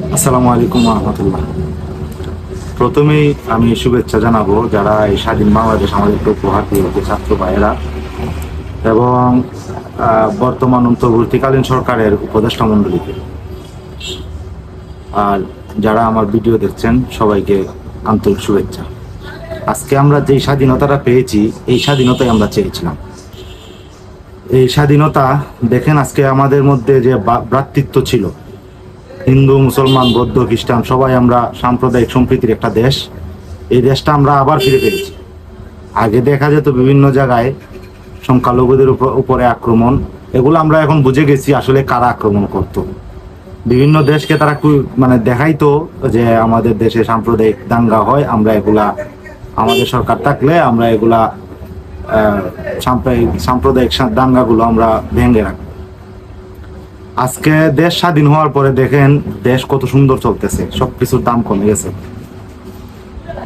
আসসালামু আলাইকুম রহমতুল্লাহ। প্রথমেই আমি শুভেচ্ছা জানাবো যারা এই স্বাধীন বাংলাদেশ আমাদেরকে উপহার দিয়েছে, ছাত্র ভাইয়েরা এবং বর্তমান অন্তর্বর্তীকালীন সরকারের উপদেষ্টা মণ্ডলীকে। আর যারা আমার ভিডিও দেখছেন সবাইকে আন্তরিক শুভেচ্ছা। আজকে আমরা যে স্বাধীনতাটা পেয়েছি, এই স্বাধীনতাই আমরা চেয়েছিলাম। এই স্বাধীনতা দেখেন, আজকে আমাদের মধ্যে যে ভ্রাতৃত্ব ছিল, হিন্দু, মুসলমান, বৌদ্ধ, খ্রিস্টান সবাই আমরা সাম্প্রদায়িক সম্প্রীতির একটা দেশ, এই দেশটা আমরা আবার ফিরে পেয়েছি। আগে দেখা যেত বিভিন্ন জায়গায় সংখ্যালঘুদের উপরে আক্রমণ, এগুলো আমরা এখন বুঝে গেছি আসলে কারা আক্রমণ করত। বিভিন্ন দেশকে তারা মানে দেখাইতো যে আমাদের দেশে সাম্প্রদায়িক দাঙ্গা হয়, আমরা এগুলা আমাদের সরকার থাকলে আমরা এগুলা সাম্প্রদায়িক দাঙ্গাগুলো আমরা ভেঙে রাখবো। আজকে দেশ স্বাধীন হওয়ার পরে দেখেন দেশ কত সুন্দর চলতেছে, সবকিছুর দাম কমে গেছে,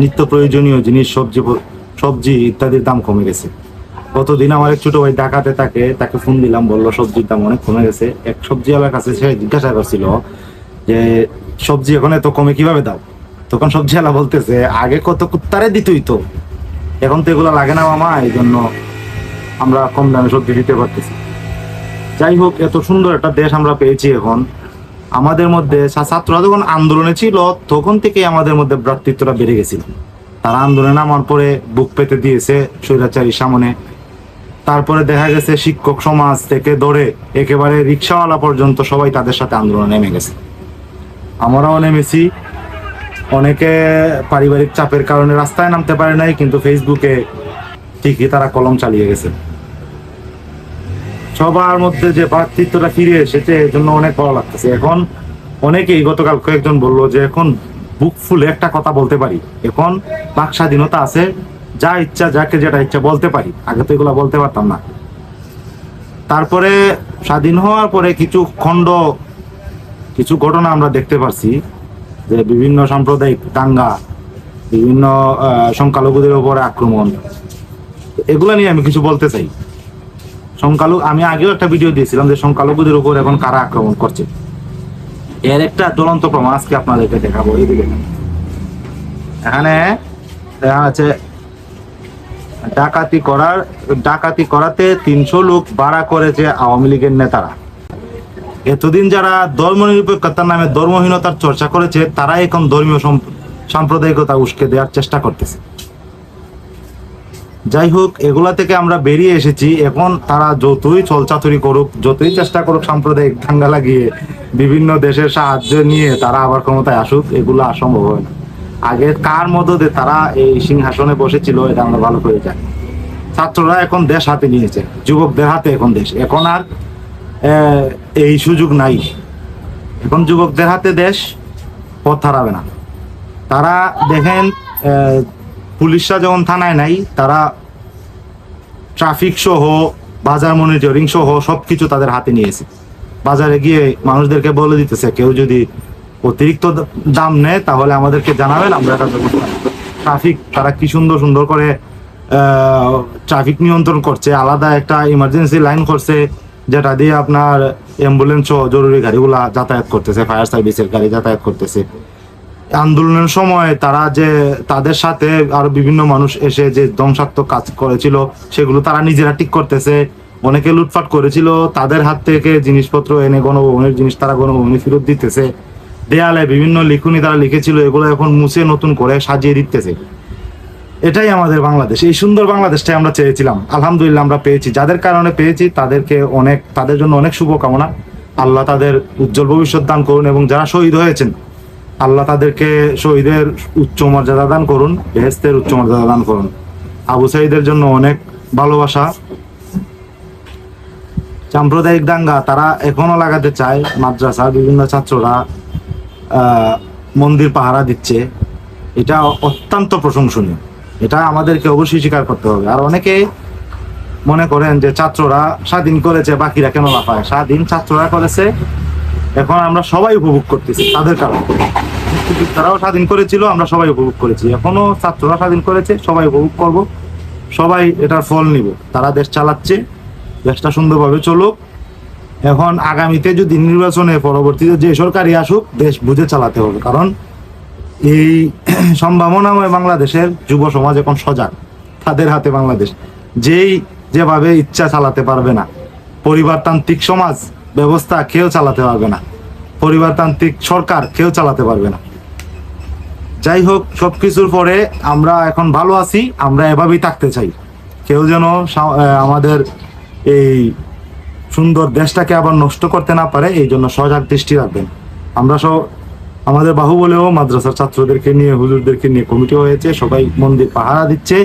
নিত্য প্রয়োজনীয় জিনিস, সবজি ইত্যাদির দাম কমে গেছে। গতদিন আমার এক ছোট ভাই ঢাকাতে তাকে ফোন দিলাম, বললো সবজির দাম অনেক কমে গেছে। এক সবজিওয়ালার কাছে সে জিজ্ঞাসা করছিল যে সবজি এখন এত কমে কিভাবে দাও? তখন সবজিওয়ালা বলতেছে আগে কত কুত্তারে দিতই তো, এখন তো এগুলো লাগে না মামা, এই জন্য আমরা কম দামে সবজি দিতে পারতেছি। যাই হোক, এত সুন্দর একটা দেশ আমরা পেয়েছি। এখন আমাদের মধ্যে ছাত্ররা যখন আন্দোলনে ছিল তখন থেকে আমাদের মধ্যে ভ্রাতৃত্বটা বেড়ে গেছিল। তারা আন্দোলনে নামার পরে বুক পেতে দিয়েছে স্বৈরাচারীর সামনে। তারপরে দেখা গেছে শিক্ষক সমাজ থেকে ধরে একেবারে রিক্সাওয়ালা পর্যন্ত সবাই তাদের সাথে আন্দোলনে নেমে গেছে। আমরাও নেমেছি। অনেকে পারিবারিক চাপের কারণে রাস্তায় নামতে পারে নাই, কিন্তু ফেসবুকে ঠিকই তারা কলম চালিয়ে গেছে। সবার মধ্যে যে ভ্রাতৃত্বটা ফিরে এসেছে, এর জন্য অনেক ভালো লাগতেছে। এখন অনেকেই, গতকাল কয়েকজন বললো যে এখন বুক ফুলে একটা কথা বলতে পারি, এখন বাক স্বাধীনতা আছে, যা ইচ্ছা যাকে যেটা ইচ্ছা বলতে পারি, আগে তো এগুলো বলতে পারতাম না। তারপরে স্বাধীন হওয়ার পরে কিছু ঘটনা আমরা দেখতে পারছি, যে বিভিন্ন সাম্প্রদায়িক দাঙ্গা, বিভিন্ন সংখ্যালঘুদের উপরে আক্রমণ, এগুলা নিয়ে আমি কিছু বলতে চাই। আমি আগেও একটা ভিডিও দিয়েছিলাম যে সংখ্যালঘুদের উপর এখন কারা আক্রমণ করছে, এর একটা জ্বলন্ত প্রমাণ আজকে আপনাদেরকে দেখাবো। এইদিকে এখানে দেখা যাচ্ছে ডাকাতি করাতে 300 লোক ভাড়া করেছে আওয়ামী লীগের নেতারা। এতদিন যারা ধর্মনিরপেক্ষতার নামে ধর্মহীনতার চর্চা করেছে, তারা এখন ধর্মীয় সাম্প্রদায়িকতা উস্কে দেওয়ার চেষ্টা করতেছে। যাই হোক, এগুলা থেকে আমরা বেরিয়ে এসেছি। এখন তারা যতই চলচাতুরি করুক, যতই চেষ্টা করুক সাম্প্রদায়িক দাঙ্গা লাগিয়ে বিভিন্ন দেশের সাহায্য নিয়ে তারা আবার ক্ষমতায় আসুক, এগুলো অসম্ভব হয় না। আগে কার মদদে তারা এই সিংহাসনে বসেছিল এটা আমরা ভালো করে জানি। ছাত্ররা এখন দেশ হাতে নিয়েছে, যুবকদের হাতে এখন দেশ। এখন আর এই সুযোগ নাই। এখন যুবকদের হাতে দেশ, পথ হারাবে না তারা। দেখেন, পুলিশরা যেমন থানায় নাই, তারা ট্রাফিক সহ বাজার মনিটরিং সহ সবকিছু তাদের হাতে নিয়েছে। বাজারে গিয়ে মানুষদেরকে বলে দিতেছে কেউ যদি অতিরিক্ত দাম নেয় তাহলে আমাদেরকে জানাবেন, আমরা একটা ব্যবস্থা। ট্রাফিক তারা কি সুন্দর সুন্দর করে ট্রাফিক নিয়ন্ত্রণ করছে। আলাদা একটা ইমার্জেন্সি লাইন করছে, যেটা দিয়ে আপনার অ্যাম্বুলেন্স সহ জরুরি গাড়িগুলা যাতায়াত করতেছে, ফায়ার সার্ভিসের গাড়ি যাতায়াত করতেছে। আন্দোলনের সময় তারা যে তাদের সাথে আরো বিভিন্ন মানুষ এসে যে ধ্বংসাত্মক কাজ করেছিল, সেগুলো তারা নিজেরা ঠিক করতেছে। অনেকে লুটপাট করেছিল, তাদের হাত থেকে জিনিসপত্র এনে গণভবনের জিনিস তারা গণভবনে ফেরত দিতেছে। দেয়ালে বিভিন্ন লিখুনি তারা লিখেছিল, এগুলো এখন মুছে নতুন করে সাজিয়ে দিতেছে। এটাই আমাদের বাংলাদেশ। এই সুন্দর বাংলাদেশটাই আমরা চেয়েছিলাম, আলহামদুলিল্লাহ আমরা পেয়েছি। যাদের কারণে পেয়েছি তাদের জন্য অনেক শুভকামনা। আল্লাহ তাদের উজ্জ্বল ভবিষ্যৎ দান করুন, এবং যারা শহীদ হয়েছেন আল্লাহ তাদেরকে শহীদের উচ্চ মর্যাদা দান করুন, বেহেশতের উচ্চ মর্যাদা দান করুন। আবু সাঈদের জন্য অনেক ভালোবাসা। সাম্প্রদায়িক দাঙ্গা তারা এখনো লাগাতে চায়। মাদ্রাসা বিভিন্ন ছাত্ররা মন্দির পাহারা দিচ্ছে, এটা অত্যন্ত প্রশংসনীয়। এটা আমাদেরকে অবশ্যই স্বীকার করতে হবে। আর অনেকে মনে করেন যে ছাত্ররা স্বাধীন করেছে, বাকিরা কেন লাফায়? স্বাধীন ছাত্ররা করেছে, এখন আমরা সবাই উপভোগ করতেছি তাদের কারণে। তারাও স্বাধীন করেছিল, আমরা সবাই উপভোগ করেছি। এখনো ছাত্ররা স্বাধীন করেছে, সবাই উপভোগ করব, সবাই এটার ফল নিব। তারা দেশ চালাচ্ছে, দেশটা সুন্দরভাবে চলুক। এখন আগামীতে যদি নির্বাচনে পরবর্তীতে যে সরকারই আসুক, দেশ বুঝে চালাতে হবে, কারণ এই সম্ভাবনাময় বাংলাদেশের যুব সমাজ এখন সজাগ, তাদের হাতে বাংলাদেশ। যেভাবে ইচ্ছা চালাতে পারবে না, পরিবারতান্ত্রিক সমাজ ব্যবস্থা কেউ চালাতে পারবে না, পরিবারতান্ত্রিক সরকার কেউ চালাতে পারবে না। যাই হোক, সবকিছুর পরে আমরা এখন ভালো আছি, আমরা এভাবেই থাকতে চাই। কেউ যেন আমাদের এই সুন্দর দেশটাকে আবার নষ্ট করতে না পারে, এই জন্য সজাগ দৃষ্টি রাখবেন। আমরা আমাদের বাহুবলেও মাদ্রাসার ছাত্রদেরকে নিয়ে, হুজুরদেরকে নিয়ে কমিটি হয়েছে, সবাই মন্দির পাহারা দিচ্ছে।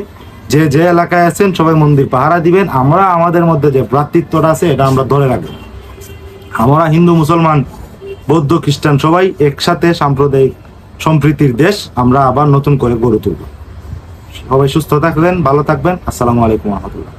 যে যে এলাকায় আছেন সবাই মন্দির পাহারা দিবেন। আমরা আমাদের মধ্যে যে ভ্রাতৃত্বটা আছে এটা আমরা ধরে রাখবো। আমরা হিন্দু, মুসলমান, বৌদ্ধ, খ্রিস্টান সবাই একসাথে সাম্প্রদায়িক সম্প্রীতির দেশ আমরা আবার নতুন করে গড়ে তুলব। সবাই সুস্থ থাকবেন, ভালো থাকবেন। আসসালামু আলাইকুম ওয়া রাহমাতুল্লাহ।